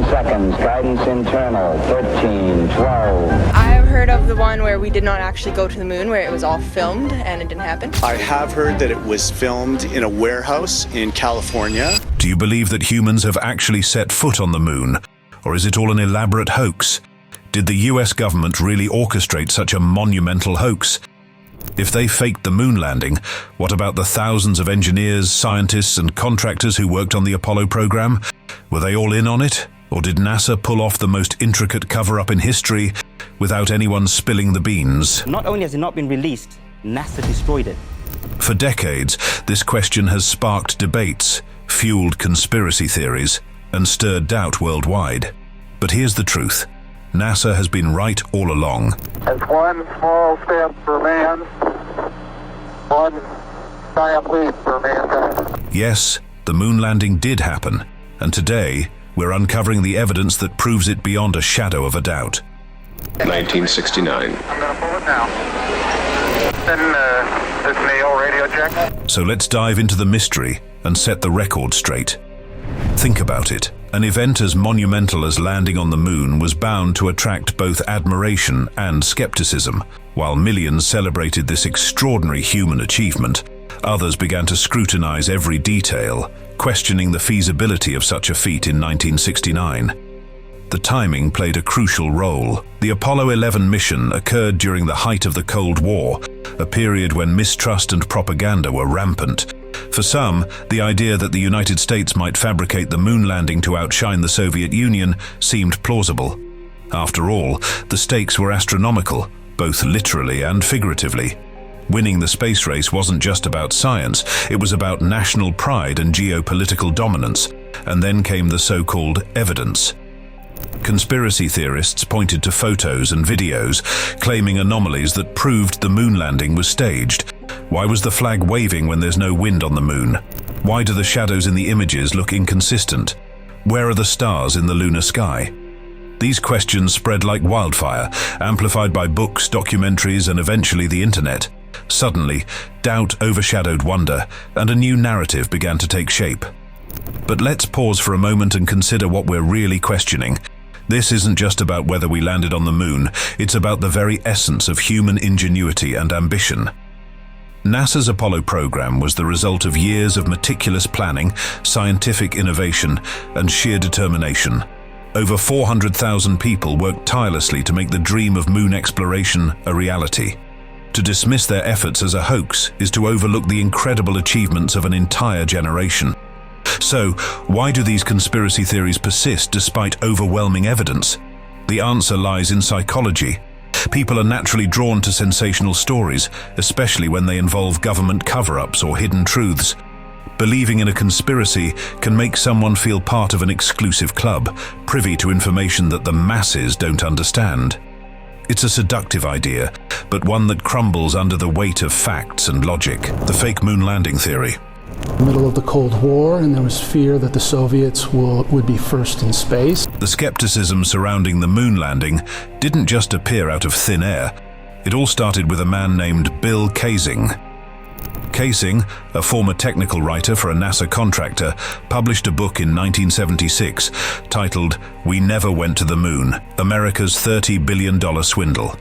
seconds. Guidance internal. 13, 12. I've heard of the one where we did not actually go to the moon, where it was all filmed and it didn't happen. I have heard that it was filmed in a warehouse in California. Do you believe that humans have actually set foot on the moon? Or is it all an elaborate hoax? Did the US government really orchestrate such a monumental hoax? If they faked the moon landing, what about the thousands of engineers, scientists, and contractors who worked on the Apollo program? Were they all in on it? Or did NASA pull off the most intricate cover-up in history without anyone spilling the beans? Not only has it not been released, NASA destroyed it. For decades, this question has sparked debates, fueled conspiracy theories, and stirred doubt worldwide. But here's the truth. NASA has been right all along. It's one small step for man, one giant leap for mankind. Yes, the moon landing did happen, and today we're uncovering the evidence that proves it beyond a shadow of a doubt. 1969. I'm going to pull it now. Then this Neil radio check. So let's dive into the mystery and set the record straight. Think about it. An event as monumental as landing on the moon was bound to attract both admiration and skepticism. While millions celebrated this extraordinary human achievement, others began to scrutinize every detail, questioning the feasibility of such a feat in 1969. The timing played a crucial role. The Apollo 11 mission occurred during the height of the Cold War, a period when mistrust and propaganda were rampant. For some, the idea that the United States might fabricate the moon landing to outshine the Soviet Union seemed plausible. After all, the stakes were astronomical, both literally and figuratively. Winning the space race wasn't just about science, it was about national pride and geopolitical dominance. And then came the so-called evidence. Conspiracy theorists pointed to photos and videos, claiming anomalies that proved the moon landing was staged. Why was the flag waving when there's no wind on the moon? Why do the shadows in the images look inconsistent? Where are the stars in the lunar sky? These questions spread like wildfire, amplified by books, documentaries, and eventually the internet. Suddenly, doubt overshadowed wonder, and a new narrative began to take shape. But let's pause for a moment and consider what we're really questioning. This isn't just about whether we landed on the moon, it's about the very essence of human ingenuity and ambition. NASA's Apollo program was the result of years of meticulous planning, scientific innovation, and sheer determination. Over 400,000 people worked tirelessly to make the dream of moon exploration a reality. To dismiss their efforts as a hoax is to overlook the incredible achievements of an entire generation. So, why do these conspiracy theories persist despite overwhelming evidence? The answer lies in psychology. People are naturally drawn to sensational stories, especially when they involve government cover-ups or hidden truths. Believing in a conspiracy can make someone feel part of an exclusive club, privy to information that the masses don't understand. It's a seductive idea, but one that crumbles under the weight of facts and logic. The fake moon landing theory. Middle of the Cold War, and there was fear that the Soviets would be first in space. The skepticism surrounding the moon landing didn't just appear out of thin air. It all started with a man named Bill Kaysing. Kaysing, a former technical writer for a NASA contractor, published a book in 1976 titled "We Never Went to the Moon: America's $30 billion Swindle."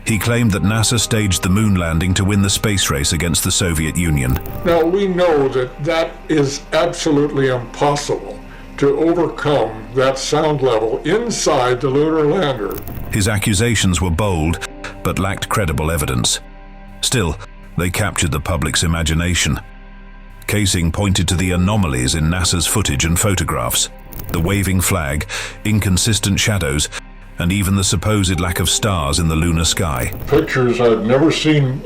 He claimed that NASA staged the moon landing to win the space race against the Soviet Union. Now, we know that that is absolutely impossible to overcome that sound level inside the lunar lander. His accusations were bold, but lacked credible evidence. Still, they captured the public's imagination. Kaysing pointed to the anomalies in NASA's footage and photographs: the waving flag, inconsistent shadows, and even the supposed lack of stars in the lunar sky. Pictures, I've never seen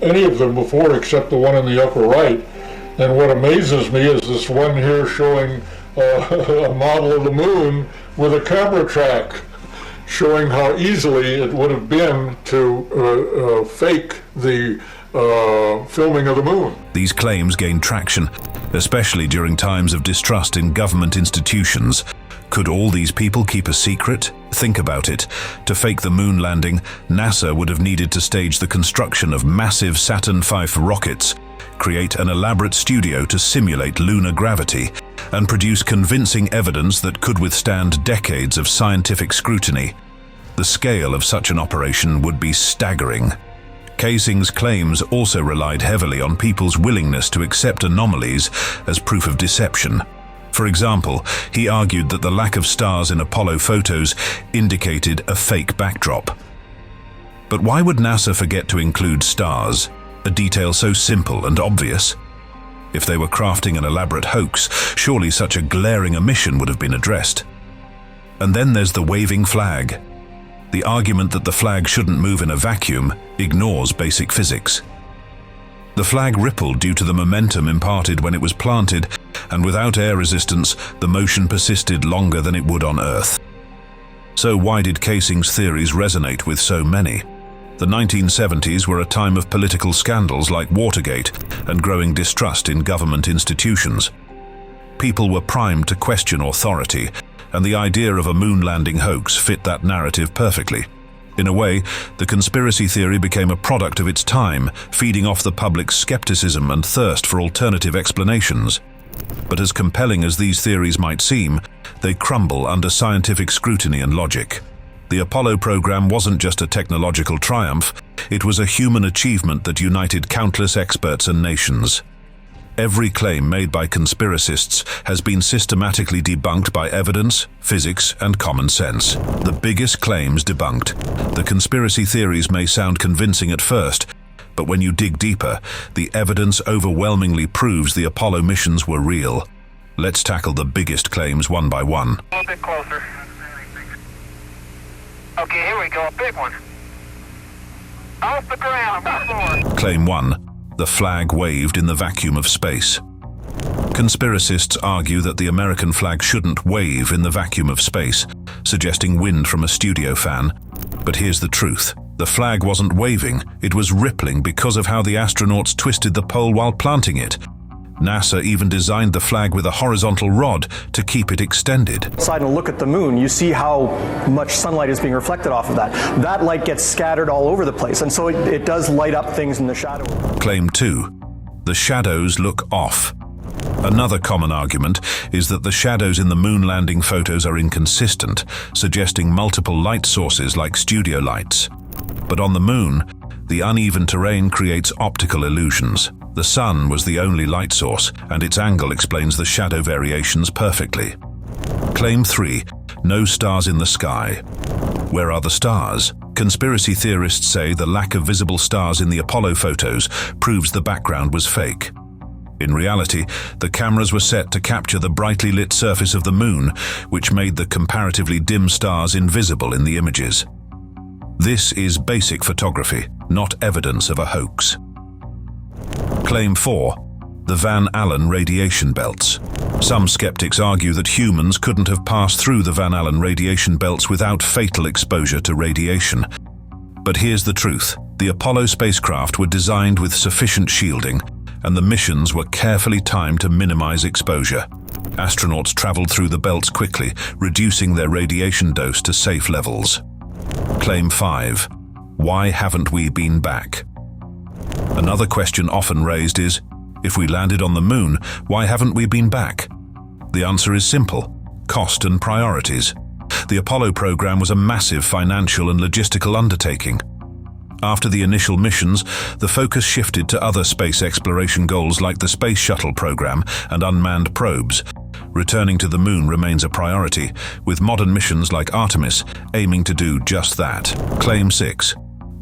any of them before except the one in the upper right. And what amazes me is this one here showing a model of the moon with a camera track, showing how easily it would have been to fake the filming of the moon. These claims gained traction, especially during times of distrust in government institutions. Could all these people keep a secret? Think about it. To fake the moon landing, NASA would have needed to stage the construction of massive Saturn V rockets, create an elaborate studio to simulate lunar gravity, and produce convincing evidence that could withstand decades of scientific scrutiny. The scale of such an operation would be staggering. Kaysing's claims also relied heavily on people's willingness to accept anomalies as proof of deception. For example, he argued that the lack of stars in Apollo photos indicated a fake backdrop. But why would NASA forget to include stars, a detail so simple and obvious? If they were crafting an elaborate hoax, surely such a glaring omission would have been addressed. And then there's the waving flag. The argument that the flag shouldn't move in a vacuum ignores basic physics. The flag rippled due to the momentum imparted when it was planted, and without air resistance, the motion persisted longer than it would on Earth. So why did Kaysing's theories resonate with so many? The 1970s were a time of political scandals like Watergate and growing distrust in government institutions. People were primed to question authority, and the idea of a moon landing hoax fit that narrative perfectly. In a way, the conspiracy theory became a product of its time, feeding off the public's skepticism and thirst for alternative explanations. But as compelling as these theories might seem, they crumble under scientific scrutiny and logic. The Apollo program wasn't just a technological triumph, it was a human achievement that united countless experts and nations. Every claim made by conspiracists has been systematically debunked by evidence, physics, and common sense. The biggest claims debunked. The conspiracy theories may sound convincing at first, but when you dig deeper, the evidence overwhelmingly proves the Apollo missions were real. Let's tackle the biggest claims one by one. A little bit closer. Okay, here we go, a big one. Off the ground, on the floor. Claim 1. The flag waved in the vacuum of space. Conspiracists argue that the American flag shouldn't wave in the vacuum of space, suggesting wind from a studio fan. But here's the truth. The flag wasn't waving, it was rippling because of how the astronauts twisted the pole while planting it. NASA even designed the flag with a horizontal rod to keep it extended. Outside and look at the moon, you see how much sunlight is being reflected off of that. That light gets scattered all over the place, and so it does light up things in the shadow. Claim 2. The shadows look off. Another common argument is that the shadows in the moon landing photos are inconsistent, suggesting multiple light sources like studio lights. But on the moon, the uneven terrain creates optical illusions. The sun was the only light source, and its angle explains the shadow variations perfectly. Claim 3. No stars in the sky. Where are the stars? Conspiracy theorists say the lack of visible stars in the Apollo photos proves the background was fake. In reality, the cameras were set to capture the brightly lit surface of the moon, which made the comparatively dim stars invisible in the images. This is basic photography, not evidence of a hoax. Claim 4. The Van Allen radiation belts. Some skeptics argue that humans couldn't have passed through the Van Allen radiation belts without fatal exposure to radiation. But here's the truth. The Apollo spacecraft were designed with sufficient shielding, and the missions were carefully timed to minimize exposure. Astronauts traveled through the belts quickly, reducing their radiation dose to safe levels. Claim 5. Why haven't we been back? Another question often raised is, if we landed on the moon, why haven't we been back? The answer is simple: cost and priorities. The Apollo program was a massive financial and logistical undertaking. After the initial missions, the focus shifted to other space exploration goals like the Space Shuttle program and unmanned probes. Returning to the moon remains a priority, with modern missions like Artemis aiming to do just that. Claim 6.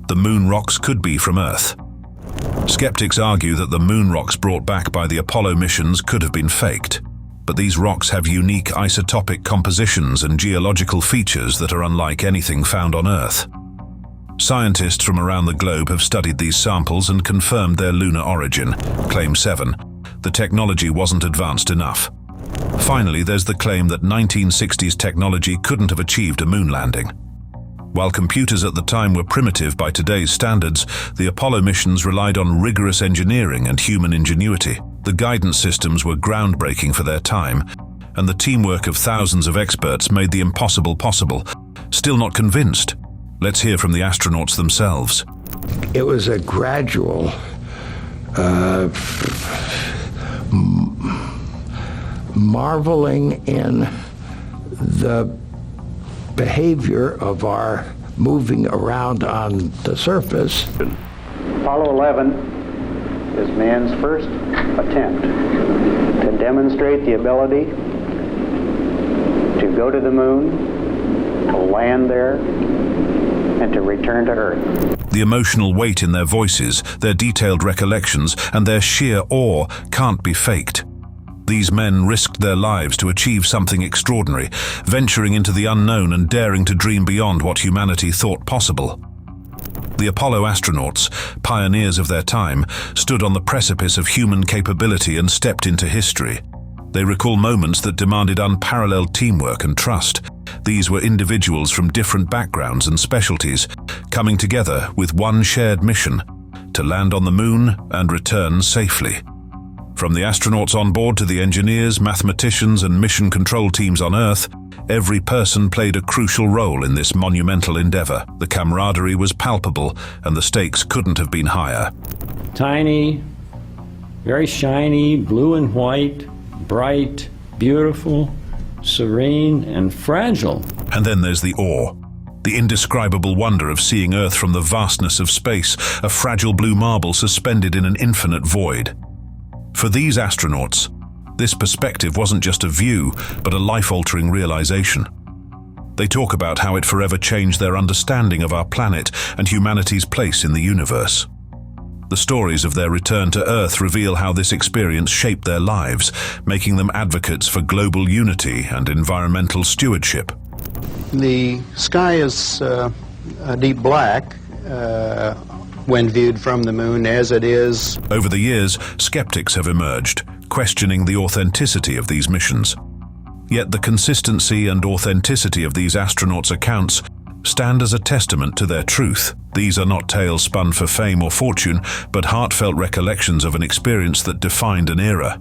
The moon rocks could be from Earth. Skeptics argue that the moon rocks brought back by the Apollo missions could have been faked. But these rocks have unique isotopic compositions and geological features that are unlike anything found on Earth. Scientists from around the globe have studied these samples and confirmed their lunar origin. Claim 7. The technology wasn't advanced enough. Finally, there's the claim that 1960s technology couldn't have achieved a moon landing. While computers at the time were primitive by today's standards, the Apollo missions relied on rigorous engineering and human ingenuity. The guidance systems were groundbreaking for their time, and the teamwork of thousands of experts made the impossible possible. Still not convinced? Let's hear from the astronauts themselves. It was a gradual marveling in the behavior of our moving around on the surface. Apollo 11 is man's first attempt to demonstrate the ability to go to the moon, to land there, and to return to Earth. The emotional weight in their voices, their detailed recollections, and their sheer awe can't be faked. These men risked their lives to achieve something extraordinary, venturing into the unknown and daring to dream beyond what humanity thought possible. The Apollo astronauts, pioneers of their time, stood on the precipice of human capability and stepped into history. They recall moments that demanded unparalleled teamwork and trust. These were individuals from different backgrounds and specialties, coming together with one shared mission: to land on the moon and return safely. From the astronauts on board to the engineers, mathematicians, and mission control teams on Earth, every person played a crucial role in this monumental endeavor. The camaraderie was palpable, and the stakes couldn't have been higher. Tiny, very shiny, blue and white, bright, beautiful, serene, and fragile. And then there's the awe. The indescribable wonder of seeing Earth from the vastness of space, a fragile blue marble suspended in an infinite void. For these astronauts, this perspective wasn't just a view, but a life-altering realization. They talk about how it forever changed their understanding of our planet and humanity's place in the universe. The stories of their return to Earth reveal how this experience shaped their lives, making them advocates for global unity and environmental stewardship. The sky is a deep black when viewed from the moon, as it is. Over the years, skeptics have emerged, questioning the authenticity of these missions. Yet the consistency and authenticity of these astronauts' accounts stand as a testament to their truth. These are not tales spun for fame or fortune, but heartfelt recollections of an experience that defined an era.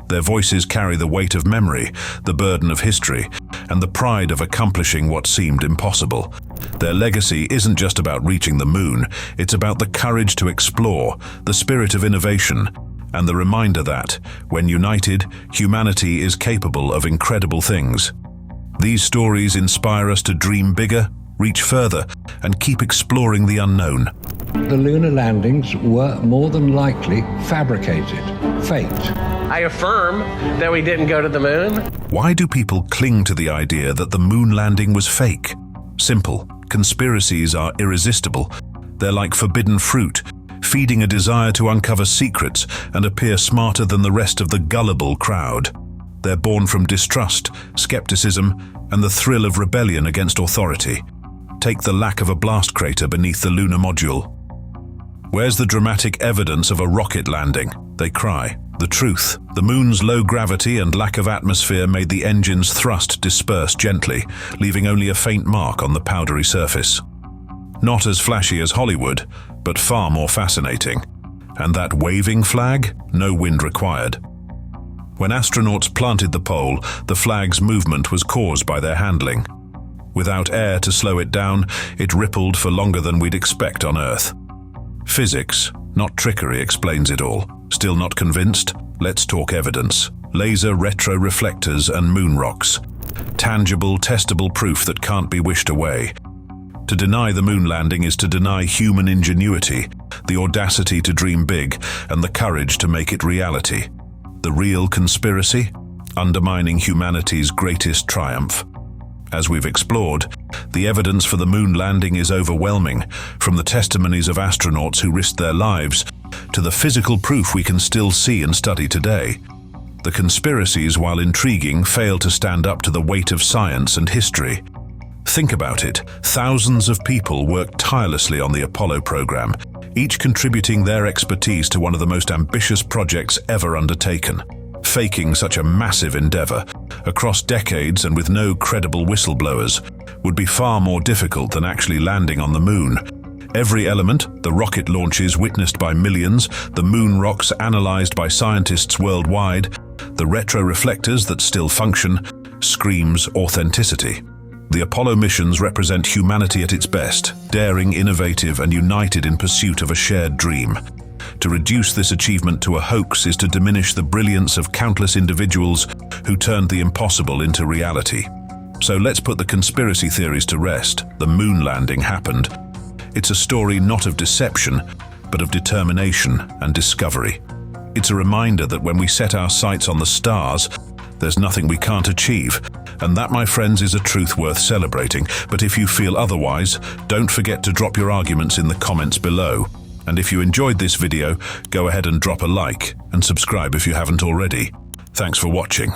Their voices carry the weight of memory, the burden of history, and the pride of accomplishing what seemed impossible. Their legacy isn't just about reaching the moon, it's about the courage to explore, the spirit of innovation, and the reminder that, when united, humanity is capable of incredible things. These stories inspire us to dream bigger, reach further, and keep exploring the unknown. The lunar landings were more than likely fabricated, faked. I affirm that we didn't go to the moon. Why do people cling to the idea that the moon landing was fake? Simple. Conspiracies are irresistible. They're like forbidden fruit, feeding a desire to uncover secrets and appear smarter than the rest of the gullible crowd. They're born from distrust, skepticism, and the thrill of rebellion against authority. Take the lack of a blast crater beneath the lunar module. Where's the dramatic evidence of a rocket landing? They cry. The truth. The moon's low gravity and lack of atmosphere made the engine's thrust disperse gently, leaving only a faint mark on the powdery surface. Not as flashy as Hollywood, but far more fascinating. And that waving flag? No wind required. When astronauts planted the pole, the flag's movement was caused by their handling. Without air to slow it down, it rippled for longer than we'd expect on Earth. Physics, not trickery, explains it all. Still not convinced? Let's talk evidence. Laser retroreflectors and moon rocks. Tangible, testable proof that can't be wished away. To deny the moon landing is to deny human ingenuity, the audacity to dream big, and the courage to make it reality. The real conspiracy? Undermining humanity's greatest triumph. As we've explored, the evidence for the moon landing is overwhelming, from the testimonies of astronauts who risked their lives to the physical proof we can still see and study today. The conspiracies, while intriguing, fail to stand up to the weight of science and history. Think about it. Thousands of people worked tirelessly on the Apollo program, each contributing their expertise to one of the most ambitious projects ever undertaken. Faking such a massive endeavor, across decades and with no credible whistleblowers, would be far more difficult than actually landing on the moon. Every element, the rocket launches witnessed by millions, the moon rocks analyzed by scientists worldwide, the retroreflectors that still function, screams authenticity. The Apollo missions represent humanity at its best, daring, innovative, and united in pursuit of a shared dream. To reduce this achievement to a hoax is to diminish the brilliance of countless individuals who turned the impossible into reality. So let's put the conspiracy theories to rest. The moon landing happened. It's a story not of deception, but of determination and discovery. It's a reminder that when we set our sights on the stars, there's nothing we can't achieve. And that, my friends, is a truth worth celebrating. But if you feel otherwise, don't forget to drop your arguments in the comments below. And if you enjoyed this video, go ahead and drop a like and subscribe if you haven't already. Thanks for watching.